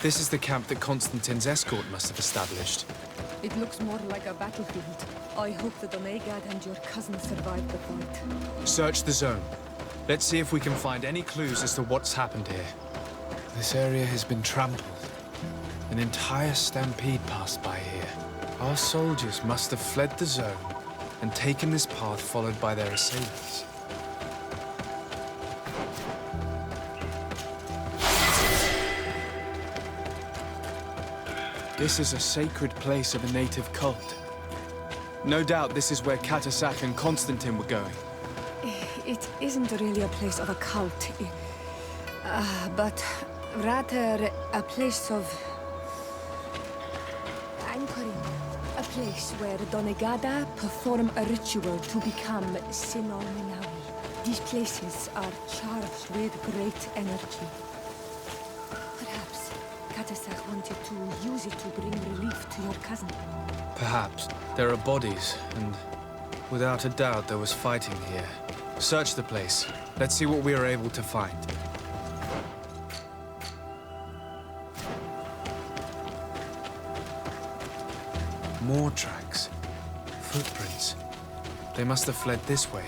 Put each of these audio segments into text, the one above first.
This is the camp that Constantin's escort must have established. It looks more like a battlefield. I hope that Onegad and your cousin survived the fight. Search the zone. Let's see if we can find any clues as to what's happened here. This area has been trampled. An entire stampede passed by here. Our soldiers must have fled the zone and taken this path followed by their assailants. This is a sacred place of a native cult. No doubt this is where Katasak and Constantin were going. It isn't really a place of a cult, but rather a place of anchoring. A place where Donegada perform a ritual to become Sinol Minawi. These places are charged with great energy. Perhaps Katasak wanted to use it to bring relief to your cousin. Perhaps. There are bodies, and without a doubt there was fighting here. Search the place. Let's see what we are able to find. More tracks. Footprints. They must have fled this way.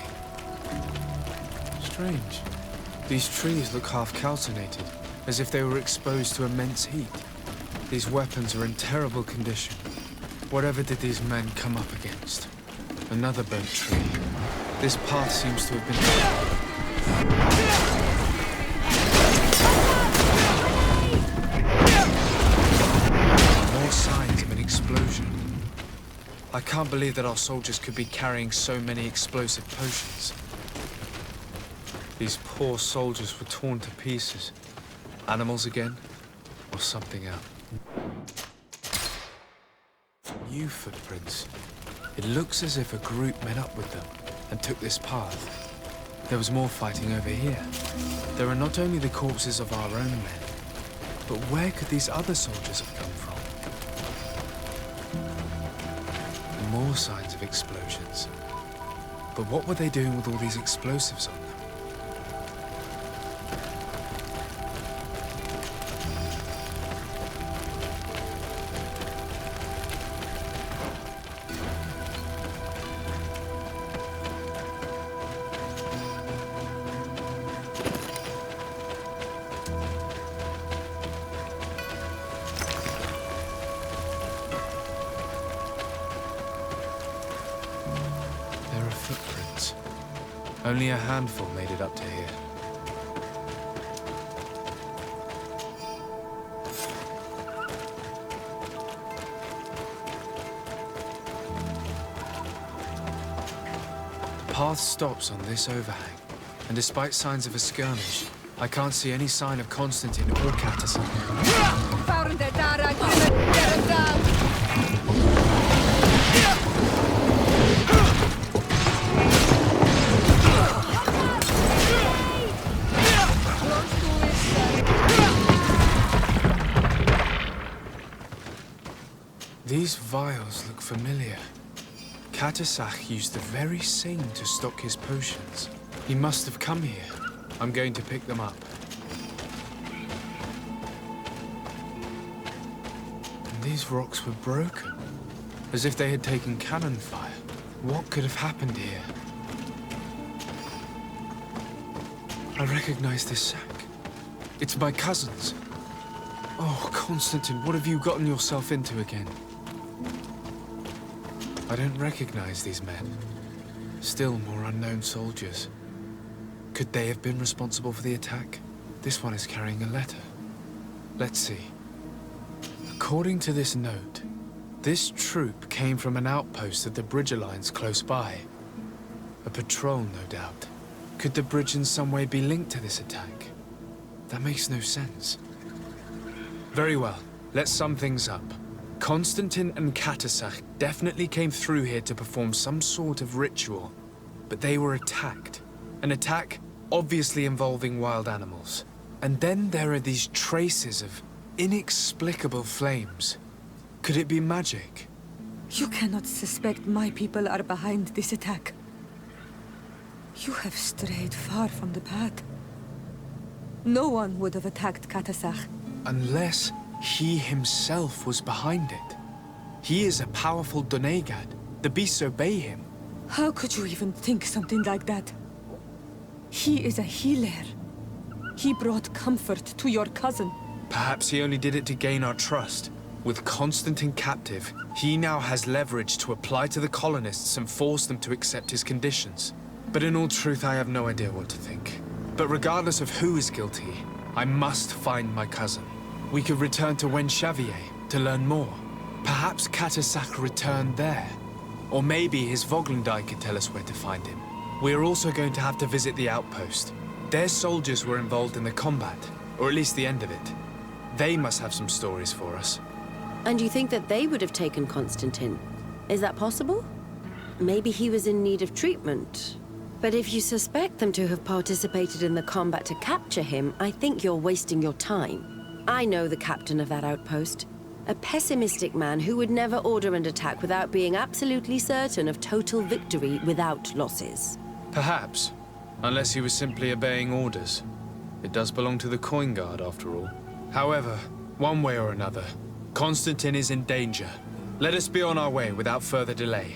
Strange. These trees look half calcinated, as if they were exposed to immense heat. These weapons are in terrible condition. Whatever did these men come up against? Another burnt tree. This path seems to have been... More signs of an explosion. I can't believe that our soldiers could be carrying so many explosive potions. These poor soldiers were torn to pieces. Animals again? Or something else? New footprints. It looks as if a group met up with them and took this path. There was more fighting over here. There are not only the corpses of our own men, but where could these other soldiers have come from? And more signs of explosions. But what were they doing with all these explosives on them? Footprints. Only a handful made it up to here. The path stops on this overhang, and despite signs of a skirmish, I can't see any sign of Constantin or Katasak. These vials look familiar. Katasak used the very same to stock his potions. He must have come here. I'm going to pick them up. And these rocks were broken, as if they had taken cannon fire. What could have happened here? I recognize this sack. It's my cousin's. Oh, Constantin, what have you gotten yourself into again? I don't recognize these men. Still more unknown soldiers. Could they have been responsible for the attack? This one is carrying a letter. Let's see. According to this note, this troop came from an outpost of the Bridge Alliance close by. A patrol, no doubt. Could the bridge in some way be linked to this attack? That makes no sense. Very well. Let's sum things up. Constantin and Katasak definitely came through here to perform some sort of ritual, but they were attacked. An attack obviously involving wild animals. And then there are these traces of inexplicable flames. Could it be magic? You cannot suspect my people are behind this attack. You have strayed far from the path. No one would have attacked Katasach. Unless he himself was behind it. He is a powerful Donegad. The beasts obey him. How could you even think something like that? He is a healer. He brought comfort to your cousin. Perhaps he only did it to gain our trust. With Constantin captive, he now has leverage to apply to the colonists and force them to accept his conditions. But in all truth, I have no idea what to think. But regardless of who is guilty, I must find my cousin. We could return to Wen Xavier to learn more. Perhaps Katasach returned there. Or maybe his Voglendai could tell us where to find him. We are also going to have to visit the outpost. Their soldiers were involved in the combat, or at least the end of it. They must have some stories for us. And you think that they would have taken Constantin? Is that possible? Maybe he was in need of treatment. But if you suspect them to have participated in the combat to capture him, I think you're wasting your time. I know the captain of that outpost. A pessimistic man who would never order an attack without being absolutely certain of total victory without losses. Perhaps. Unless he was simply obeying orders. It does belong to the Coin Guard, after all. However, one way or another, Constantin is in danger. Let us be on our way without further delay.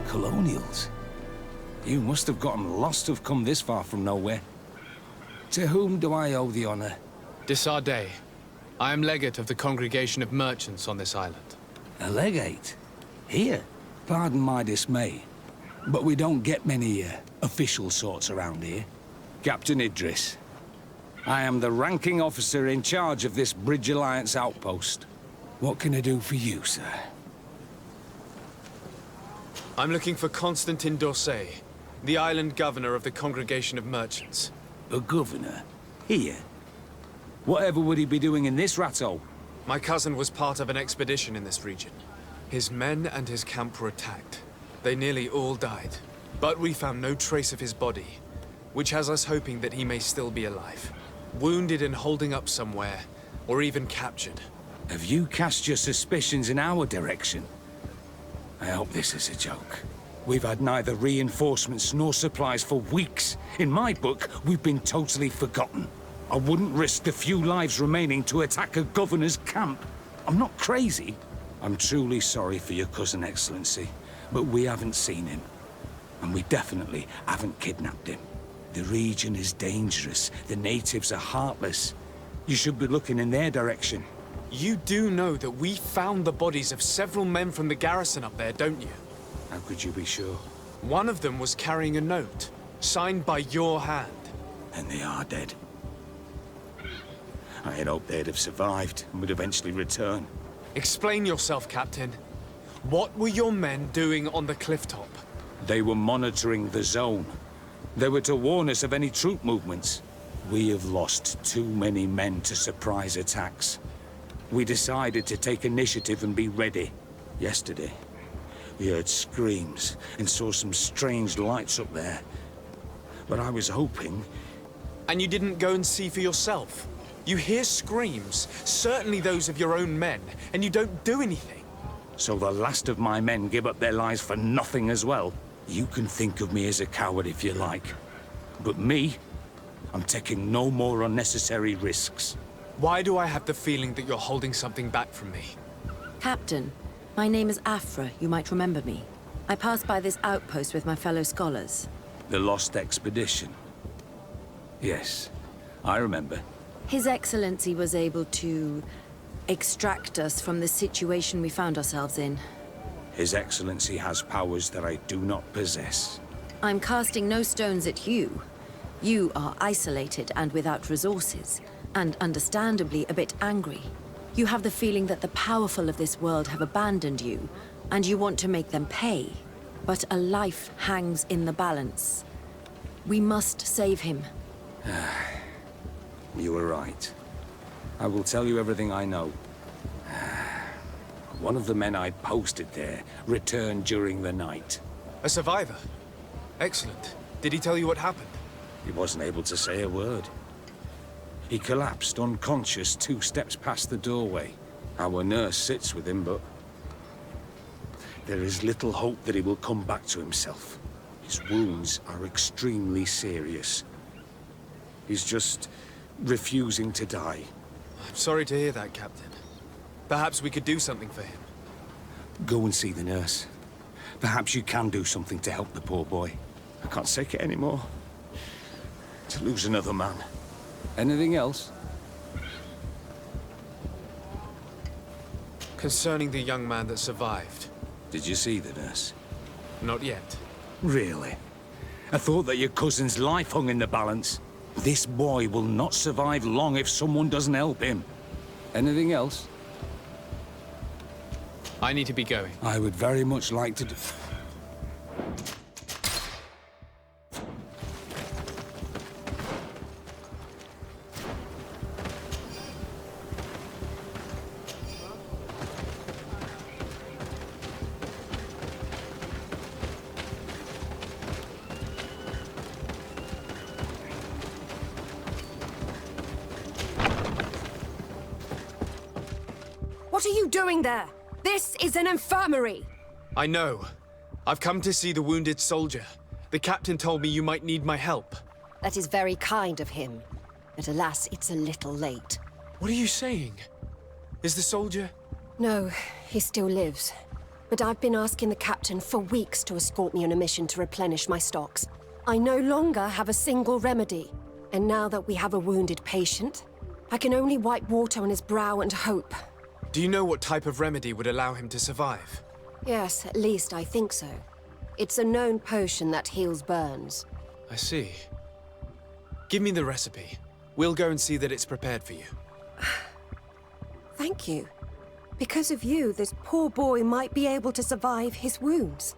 Colonials? You must have gotten lost to have come this far from nowhere. To whom do I owe the honor? Desardet. I am legate of the Congregation of Merchants on this island. A legate? Here? Pardon my dismay, but we don't get many official sorts around here. Captain Idris. I am the ranking officer in charge of this Bridge Alliance outpost. What can I do for you, sir? I'm looking for Constantin d'Orsay, the island governor of the Congregation of Merchants. A governor? Here? Whatever would he be doing in this rat hole? My cousin was part of an expedition in this region. His men and his camp were attacked. They nearly all died. But we found no trace of his body, which has us hoping that he may still be alive. Wounded and holding up somewhere, or even captured. Have you cast your suspicions in our direction? I hope this is a joke. We've had neither reinforcements nor supplies for weeks. In my book, we've been totally forgotten. I wouldn't risk the few lives remaining to attack a governor's camp. I'm not crazy. I'm truly sorry for your cousin, Excellency, but we haven't seen him. And we definitely haven't kidnapped him. The region is dangerous. The natives are heartless. You should be looking in their direction. You do know that we found the bodies of several men from the garrison up there, don't you? How could you be sure? One of them was carrying a note, signed by your hand. And they are dead. I had hoped they'd have survived and would eventually return. Explain yourself, Captain. What were your men doing on the clifftop? They were monitoring the zone. They were to warn us of any troop movements. We have lost too many men to surprise attacks. We decided to take initiative and be ready. Yesterday, we heard screams and saw some strange lights up there. But I was hoping... And you didn't go and see for yourself? You hear screams, certainly those of your own men, and you don't do anything. So the last of my men give up their lives for nothing as well? You can think of me as a coward if you like. But me, I'm taking no more unnecessary risks. Why do I have the feeling that you're holding something back from me? Captain, my name is Afra. You might remember me. I passed by this outpost with my fellow scholars. The Lost Expedition? Yes, I remember. His Excellency was able to extract us from the situation we found ourselves in. His Excellency has powers that I do not possess. I'm casting no stones at you. You are isolated and without resources, and understandably a bit angry. You have the feeling that the powerful of this world have abandoned you, and you want to make them pay. But a life hangs in the balance. We must save him. You were right. I will tell you everything I know. One of the men I'd posted there returned during the night. A survivor? Excellent. Did he tell you what happened? He wasn't able to say a word. He collapsed unconscious 2 steps past the doorway. Our nurse sits with him, but there is little hope that he will come back to himself. His wounds are extremely serious. He's just refusing to die. I'm sorry to hear that, Captain. Perhaps we could do something for him. Go and see the nurse. Perhaps you can do something to help the poor boy. I can't take it anymore. To lose another man. Anything else? Concerning the young man that survived. Did you see the nurse? Not yet. Really? I thought that your cousin's life hung in the balance. This boy will not survive long if someone doesn't help him. Anything else? I need to be going. I would very much like to do... What are you doing there? This is an infirmary! I know. I've come to see the wounded soldier. The captain told me you might need my help. That is very kind of him. But alas, it's a little late. What are you saying? Is the soldier... No, he still lives. But I've been asking the captain for weeks to escort me on a mission to replenish my stocks. I no longer have a single remedy. And now that we have a wounded patient, I can only wipe water on his brow and hope. Do you know what type of remedy would allow him to survive? Yes, at least I think so. It's a known potion that heals burns. I see. Give me the recipe. We'll go and see that it's prepared for you. Thank you. Because of you, this poor boy might be able to survive his wounds.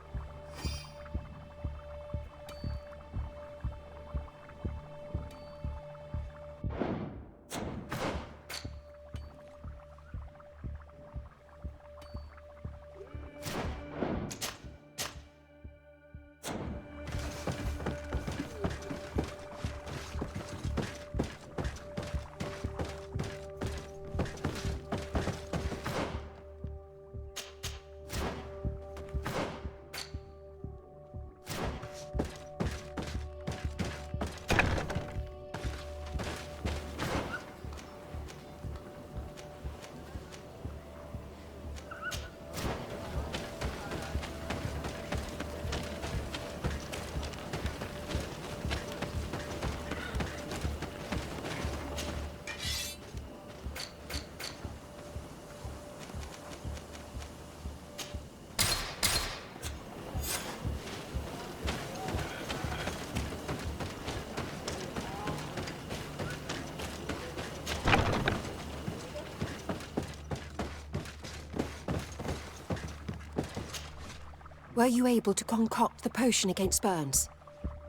Were you able to concoct the potion against burns?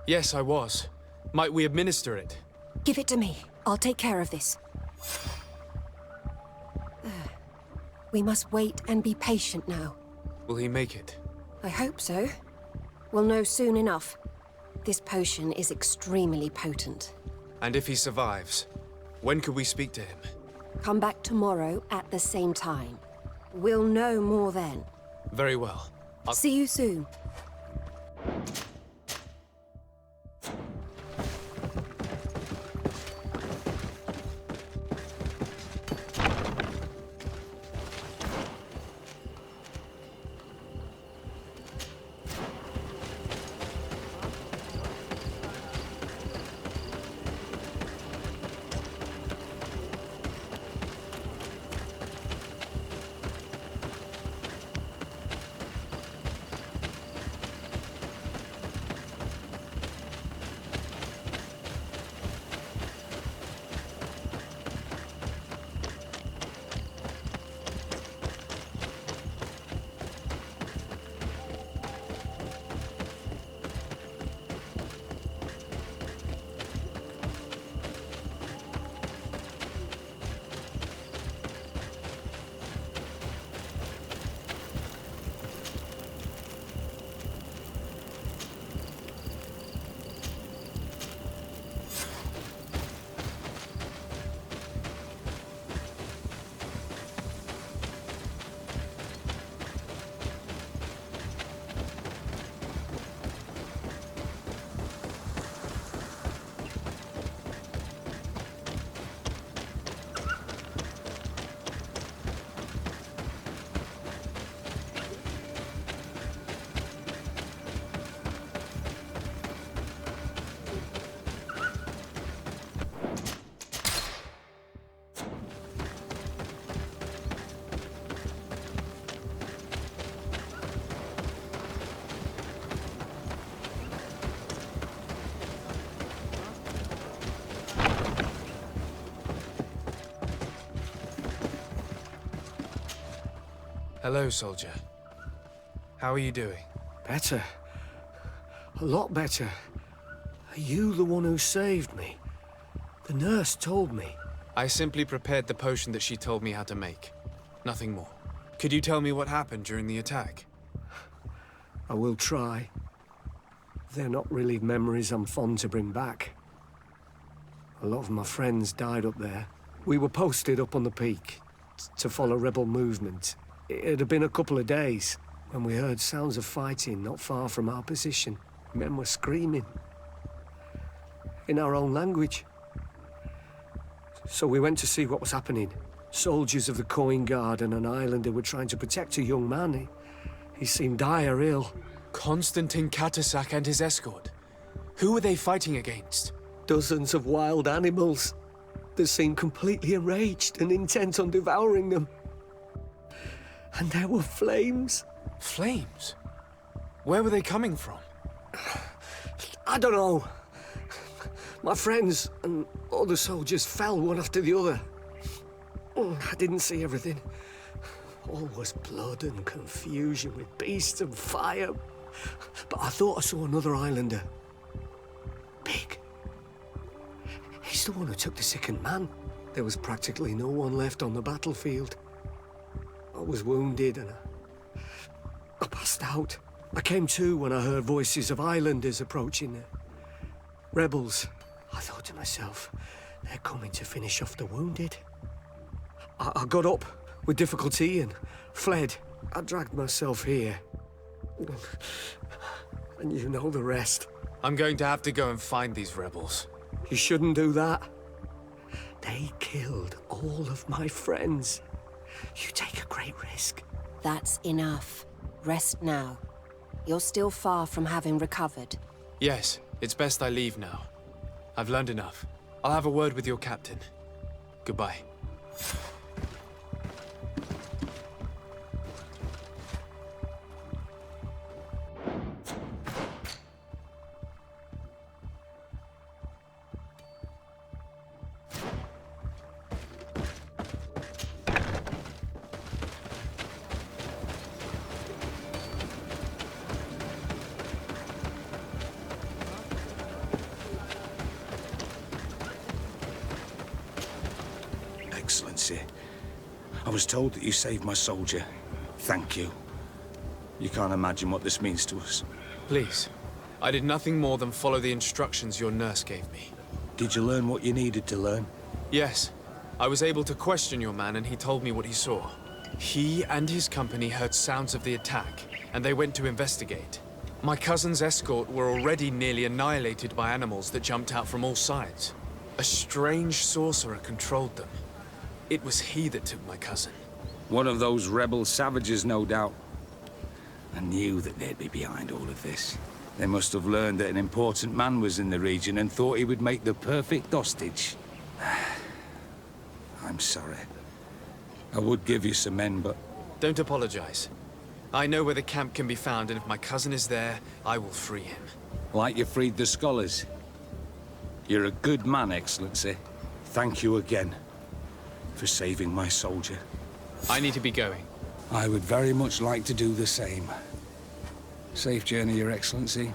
Yes, I was. Might we administer it? Give it to me. I'll take care of this. We must wait and be patient now. Will he make it? I hope so. We'll know soon enough. This potion is extremely potent. And if he survives, when could we speak to him? Come back tomorrow at the same time. We'll know more then. Very well. See you soon. Hello, soldier. How are you doing? Better. A lot better. Are you the one who saved me? The nurse told me. I simply prepared the potion that she told me how to make. Nothing more. Could you tell me what happened during the attack? I will try. They're not really memories I'm fond to bring back. A lot of my friends died up there. We were posted up on the peak to follow rebel movement. It had been a couple of days when we heard sounds of fighting not far from our position. Men were screaming in our own language. So we went to see what was happening. Soldiers of the Coin Guard and an islander were trying to protect a young man. He seemed dire ill. Constantin Katasak and his escort. Who were they fighting against? Dozens of wild animals. They seemed completely enraged and intent on devouring them. And there were flames. Flames? Where were they coming from? I don't know. My friends and other soldiers fell one after the other. I didn't see everything. All was blood and confusion with beasts and fire. But I thought I saw another islander. Big. He's the one who took the sickened man. There was practically no one left on the battlefield. I was wounded and I passed out. I came to when I heard voices of islanders approaching. Rebels. I thought to myself, they're coming to finish off the wounded. I got up with difficulty and fled. I dragged myself here. And you know the rest. I'm going to have to go and find these rebels. You shouldn't do that. They killed all of my friends. You take a great risk. That's enough. Rest now. You're still far from having recovered. Yes, it's best I leave now. I've learned enough. I'll have a word with your captain. Goodbye. Excellency, I was told that you saved my soldier. Thank you. You can't imagine what this means to us. Please. I did nothing more than follow the instructions your nurse gave me. Did you learn what you needed to learn? Yes. I was able to question your man and he told me what he saw. He and his company heard sounds of the attack, and they went to investigate. My cousin's escort were already nearly annihilated by animals that jumped out from all sides. A strange sorcerer controlled them. It was he that took my cousin. One of those rebel savages, no doubt. I knew that they'd be behind all of this. They must have learned that an important man was in the region and thought he would make the perfect hostage. I'm sorry. I would give you some men, but... Don't apologize. I know where the camp can be found, and if my cousin is there, I will free him. Like you freed the scholars. You're a good man, Excellency. Thank you again for saving my soldier. I need to be going. I would very much like to do the same. Safe journey, Your Excellency.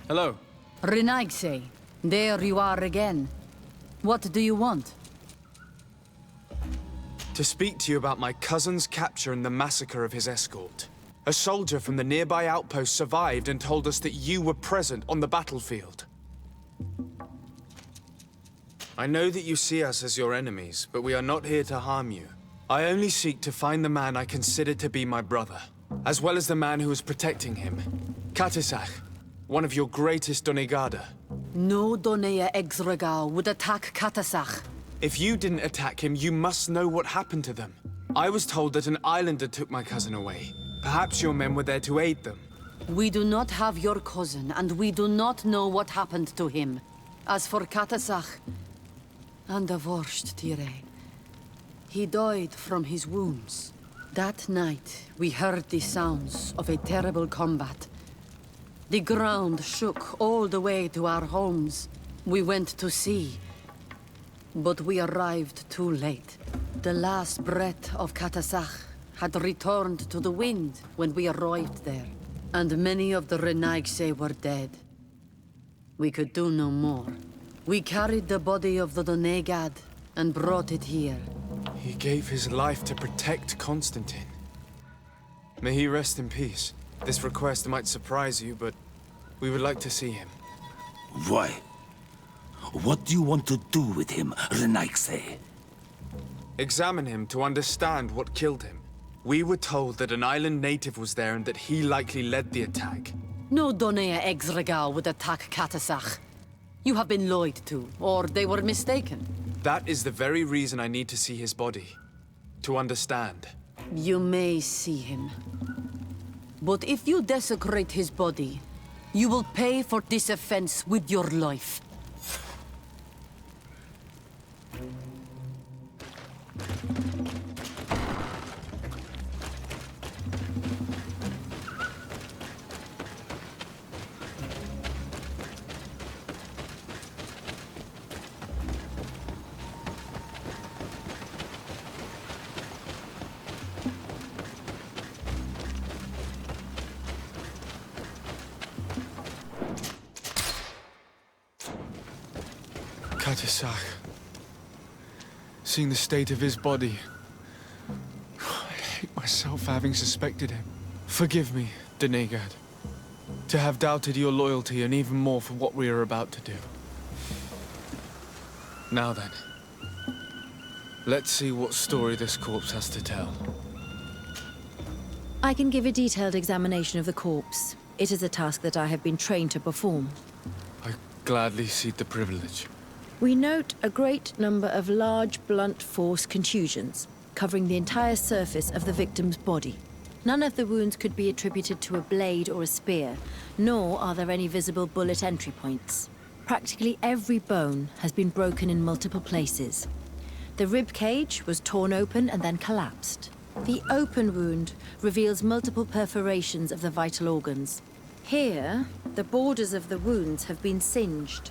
Hello. Renaigse, there you are again. What do you want? To speak to you about my cousin's capture and the massacre of his escort. A soldier from the nearby outpost survived and told us that you were present on the battlefield. I know that you see us as your enemies, but we are not here to harm you. I only seek to find the man I consider to be my brother, as well as the man who was protecting him. Katisach, one of your greatest Donegada. No Donea Exregal would attack Katasach. If you didn't attack him, you must know what happened to them. I was told that an islander took my cousin away. Perhaps your men were there to aid them. We do not have your cousin, and we do not know what happened to him. As for Katasach, and the worst, Tire, he died from his wounds. That night, we heard the sounds of a terrible combat. The ground shook all the way to our homes. We went to see, but we arrived too late. The last breath of Katasach had returned to the wind when we arrived there, and many of the Renaigse were dead. We could do no more. We carried the body of the Donegad and brought it here. He gave his life to protect Constantin. May he rest in peace. This request might surprise you, but we would like to see him. Why? What do you want to do with him, Renaigse? Examine him to understand what killed him. We were told that an island native was there and that he likely led the attack. No Donea Exregal would attack Katasach. You have been lied to, or they were mistaken. That is the very reason I need to see his body. To understand. You may see him. But if you desecrate his body, you will pay for this offense with your life. Katisach. Seeing the state of his body, I hate myself for having suspected him. Forgive me, Donegad, to have doubted your loyalty and even more for what we are about to do. Now then, let's see what story this corpse has to tell. I can give a detailed examination of the corpse. It is a task that I have been trained to perform. I gladly cede the privilege. We note a great number of large, blunt force contusions, covering the entire surface of the victim's body. None of the wounds could be attributed to a blade or a spear, nor are there any visible bullet entry points. Practically every bone has been broken in multiple places. The rib cage was torn open and then collapsed. The open wound reveals multiple perforations of the vital organs. Here, the borders of the wounds have been singed.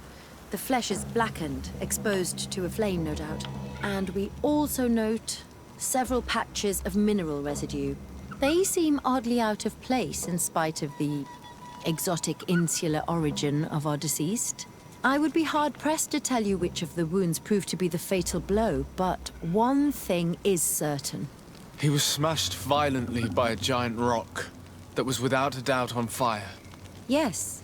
The flesh is blackened, exposed to a flame, no doubt. And we also note several patches of mineral residue. They seem oddly out of place in spite of the exotic insular origin of our deceased. I would be hard-pressed to tell you which of the wounds proved to be the fatal blow, but one thing is certain. He was smashed violently by a giant rock that was without a doubt on fire. Yes.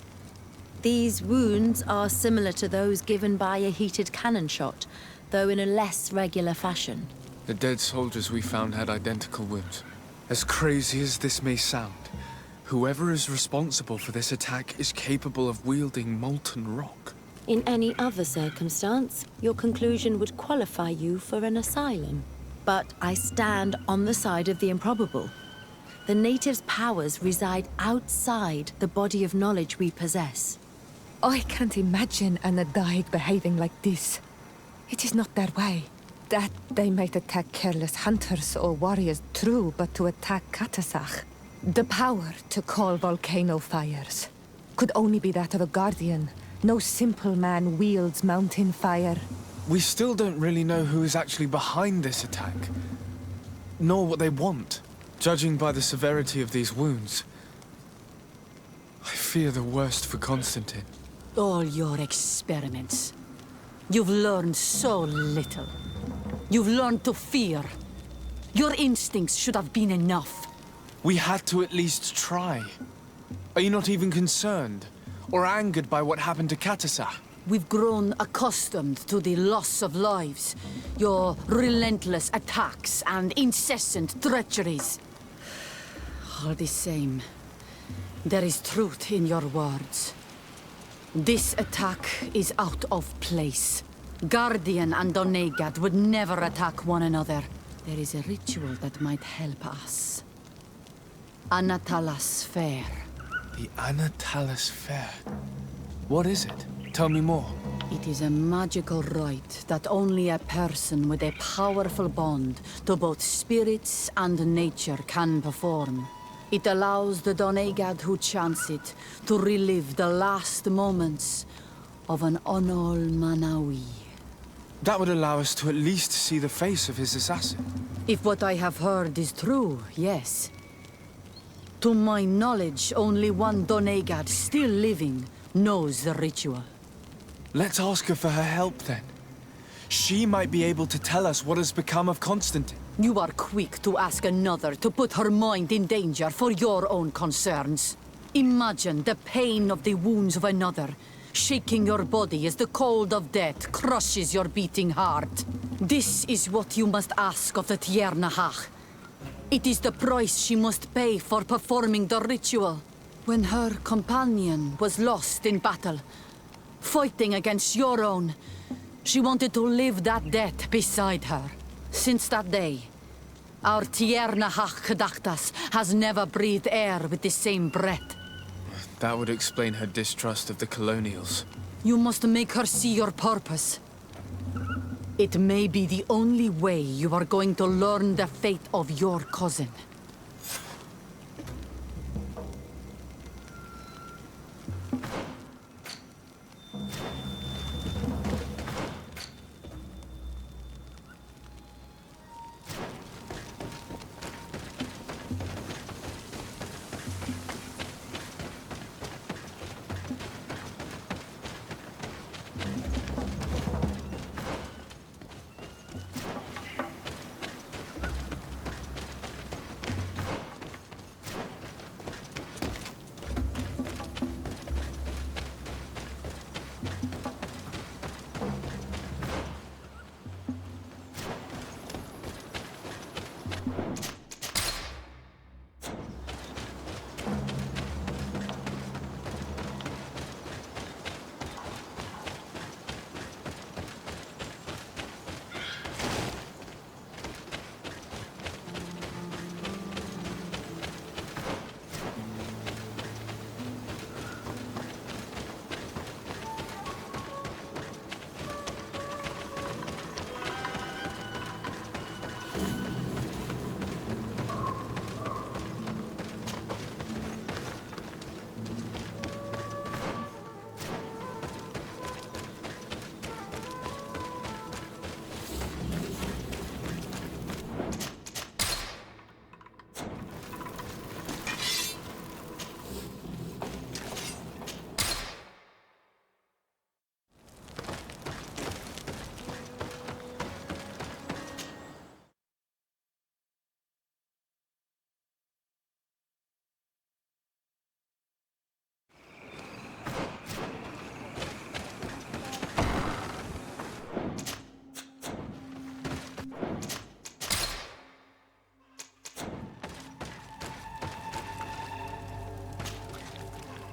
These wounds are similar to those given by a heated cannon shot, though in a less regular fashion. The dead soldiers we found had identical wounds. As crazy as this may sound, whoever is responsible for this attack is capable of wielding molten rock. In any other circumstance, your conclusion would qualify you for an asylum. But I stand on the side of the improbable. The natives' powers reside outside the body of knowledge we possess. I can't imagine an Adaig behaving like this. It is not their way. That they might attack careless hunters or warriors, true, but to attack Katasach, the power to call volcano fires, could only be that of a guardian. No simple man wields mountain fire. We still don't really know who is actually behind this attack, nor what they want. Judging by the severity of these wounds, I fear the worst for Constantin. All your experiments. You've learned so little. You've learned to fear. Your instincts should have been enough. We had to at least try. Are you not even concerned or angered by what happened to Katasach? We've grown accustomed to the loss of lives, your relentless attacks and incessant treacheries. All the same, there is truth in your words. This attack is out of place. Guardian and Donegad would never attack one another. There is a ritual that might help us. Anatalas Fair. The Anatalas Fair. What is it? Tell me more. It is a magical rite that only a person with a powerful bond to both spirits and nature can perform. It allows the Donegad who chants it to relive the last moments of an Onol Manawi. That would allow us to at least see the face of his assassin. If what I have heard is true, yes. To my knowledge, only one Donegad still living knows the ritual. Let's ask her for her help then. She might be able to tell us what has become of Constantin. You are quick to ask another to put her mind in danger for your own concerns. Imagine the pain of the wounds of another, shaking your body as the cold of death crushes your beating heart. This is what you must ask of the Tiernahach. It is the price she must pay for performing the ritual. When her companion was lost in battle, fighting against your own, she wanted to live that death beside her. Since that day, our Tiernahach Kadachtas has never breathed air with the same breath. That would explain her distrust of the colonials. You must make her see your purpose. It may be the only way you are going to learn the fate of your cousin.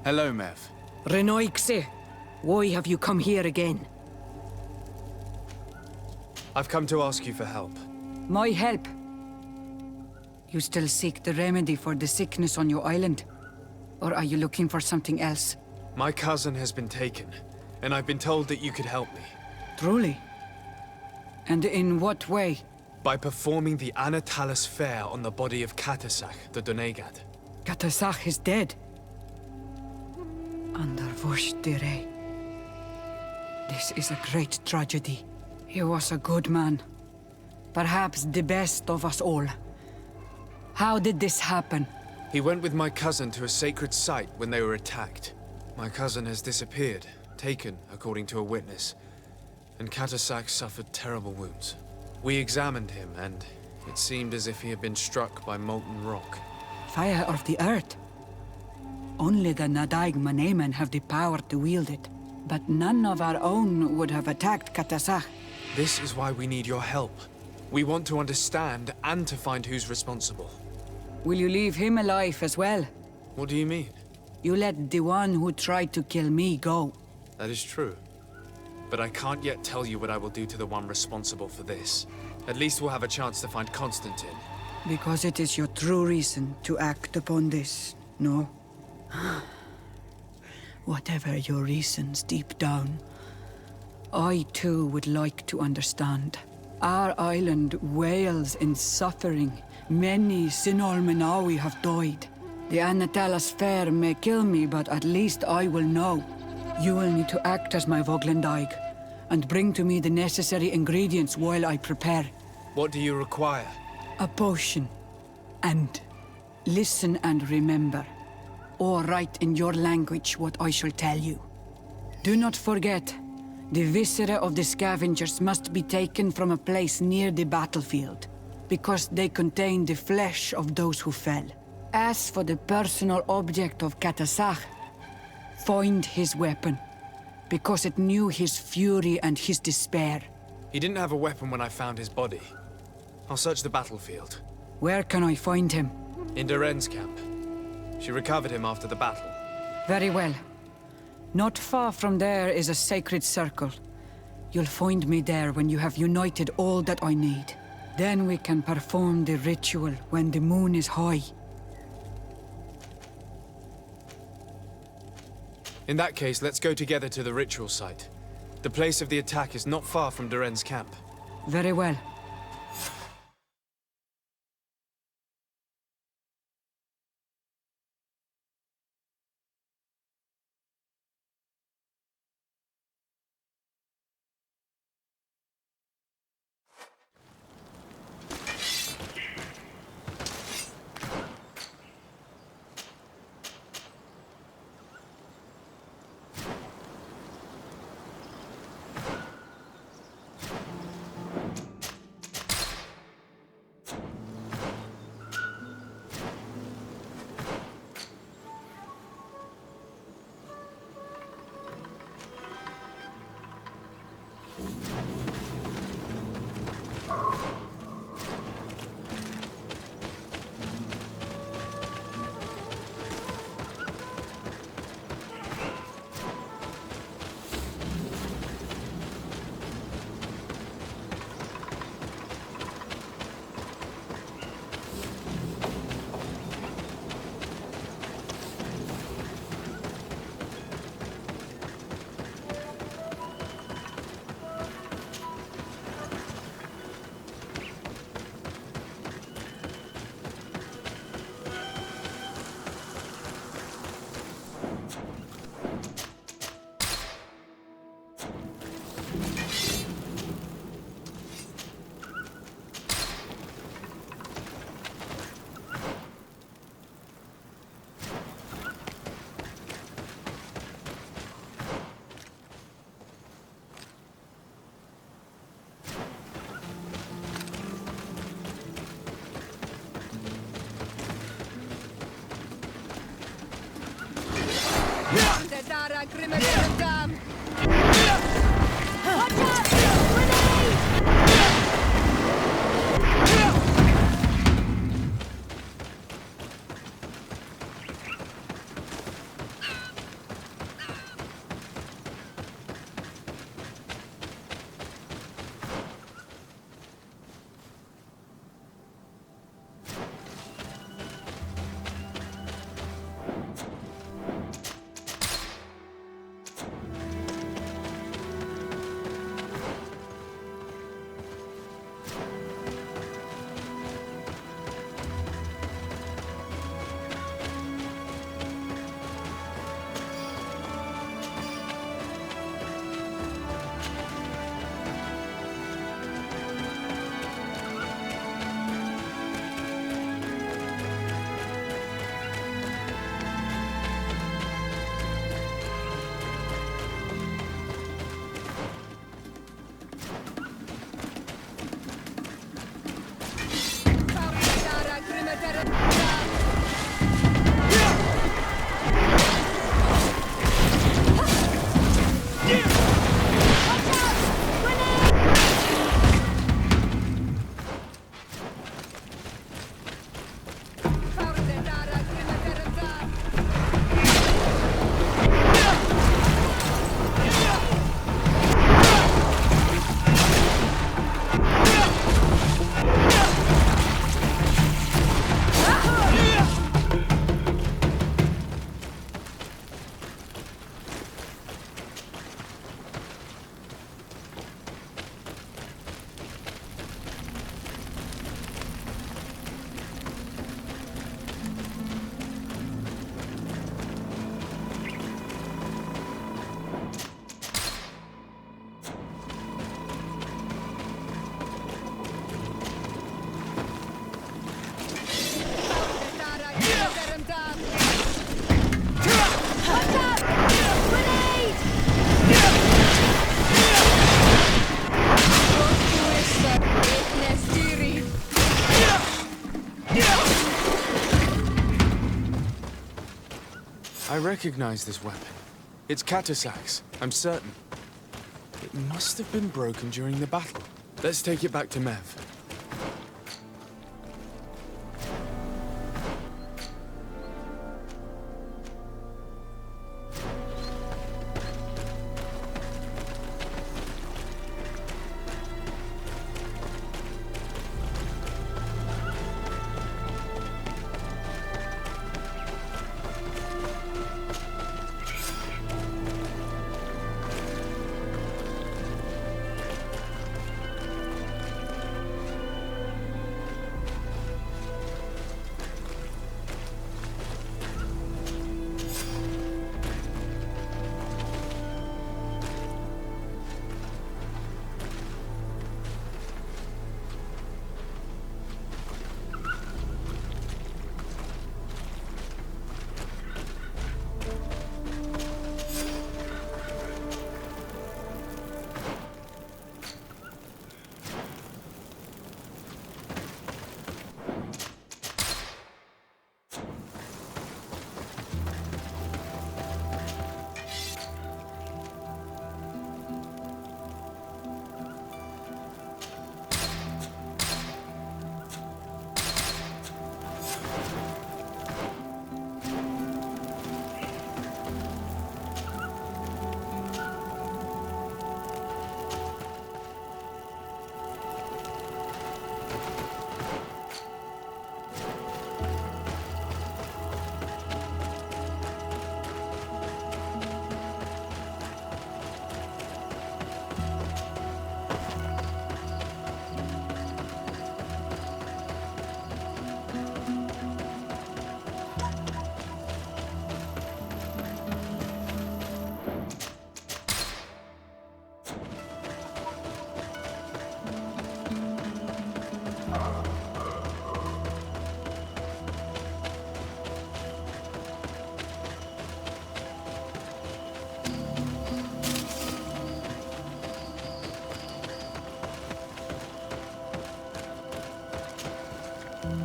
Hello, Mev. Renoixe, why have you come here again? I've come to ask you for help. My help? You still seek the remedy for the sickness on your island? Or are you looking for something else? My cousin has been taken, and I've been told that you could help me. Truly? And in what way? By performing the Anatalas Fair on the body of Katasach, the Donegad. Katasach is dead. Dire. This is a great tragedy. He was a good man. Perhaps the best of us all. How did this happen? He went with my cousin to a sacred site when they were attacked. My cousin has disappeared, taken, according to a witness. And Katasach suffered terrible wounds. We examined him, and it seemed as if he had been struck by molten rock. Fire of the earth. Only the Nadaig Manemen have the power to wield it. But none of our own would have attacked Katasach. This is why we need your help. We want to understand and to find who's responsible. Will you leave him alive as well? What do you mean? You let the one who tried to kill me go. That is true. But I can't yet tell you what I will do to the one responsible for this. At least we'll have a chance to find Constantin. Because it is your true reason to act upon this, no? Whatever your reasons deep down, I too would like to understand. Our island wails in suffering. Many Sinol Menawi have died. The Anatalas Fair may kill me, but at least I will know. You will need to act as my Voglendaig, and bring to me the necessary ingredients while I prepare. What do you require? A potion. And listen and remember, or write in your language what I shall tell you. Do not forget, the viscera of the scavengers must be taken from a place near the battlefield, because they contain the flesh of those who fell. As for the personal object of Katasach, find his weapon, because it knew his fury and his despair. He didn't have a weapon when I found his body. I'll search the battlefield. Where can I find him? In Duren's camp. She recovered him after the battle. Very well. Not far from there is a sacred circle. You'll find me there when you have united all that I need. Then we can perform the ritual when the moon is high. In that case, let's go together to the ritual site. The place of the attack is not far from Duren's camp. Very well. I recognize this weapon. It's Katasak's, I'm certain. It must have been broken during the battle. Let's take it back to Mev.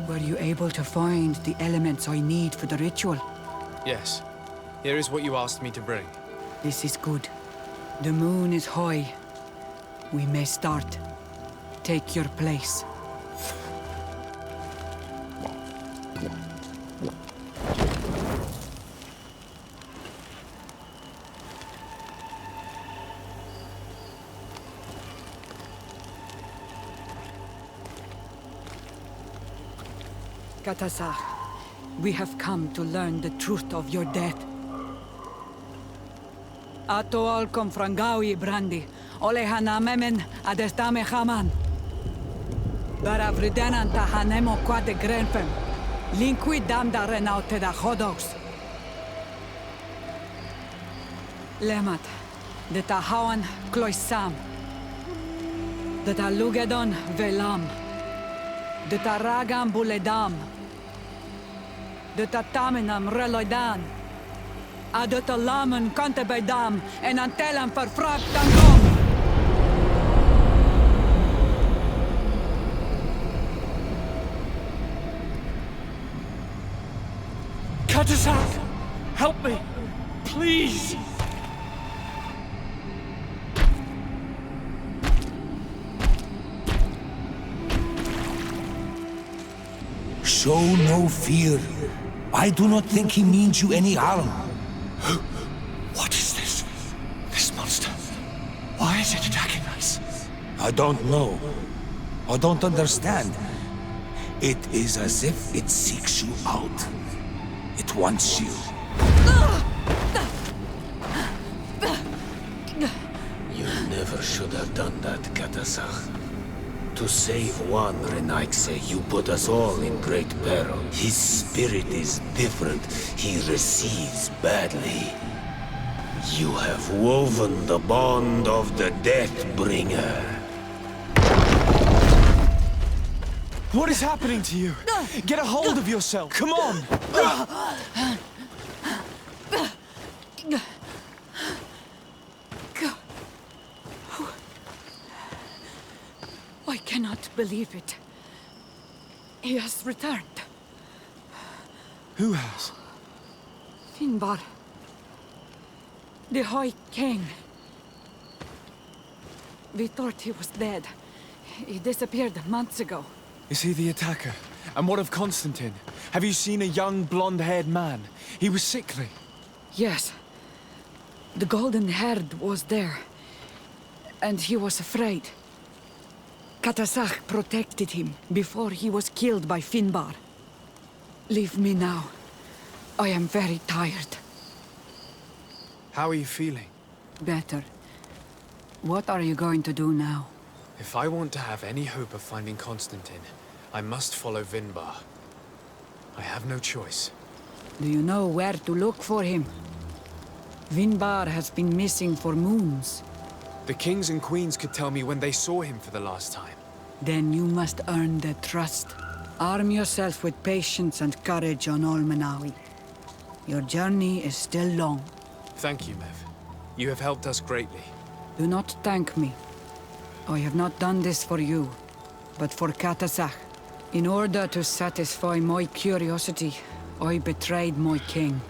Were you able to find the elements I need for the ritual? Yes. Here is what you asked me to bring. This is good. The moon is high. We may start. Take your place. Katasar, we have come to learn the truth of your death. Ato al confrangawi brandi, olehana memen adestame haman. Baravridenan tahanemo quade grenfem, linqui damda renaute da hodos. Lemat, de tahawan kloisam, de talugedon velam, de taragam buledam, de tataminam reloidan, adotalamen kantebeidam en antelam verfragtangom. Katasak! Help me! Please! Show no fear. I do not think he means you any harm. What is this? This monster? Why is it attacking us? I don't know. I don't understand. It is as if it seeks you out. It wants you. You never should have done that, Katasach. To save one, Renaikse, you put us all in great peril. His spirit is different. He receives badly. You have woven the bond of the Deathbringer. What is happening to you? Get a hold of yourself! Come on! I cannot believe it. He has returned. Who has? Finbar. The High King. We thought he was dead. He disappeared months ago. Is he the attacker? And what of Constantin? Have you seen a young, blonde-haired man? He was sickly. Yes. The golden haired was there. And he was afraid. Katasach protected him before he was killed by Finbar. Leave me now. I am very tired. How are you feeling? Better. What are you going to do now? If I want to have any hope of finding Constantin, I must follow Vinbar. I have no choice. Do you know where to look for him? Vinbar has been missing for moons. The kings and queens could tell me when they saw him for the last time. Then you must earn their trust. Arm yourself with patience and courage on Olmenawi. Your journey is still long. Thank you, Mev. You have helped us greatly. Do not thank me. I have not done this for you, but for Katasach. In order to satisfy my curiosity, I betrayed my king.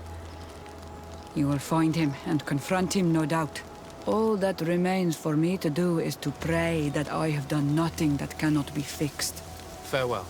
You will find him and confront him, no doubt. All that remains for me to do is to pray that I have done nothing that cannot be fixed. Farewell.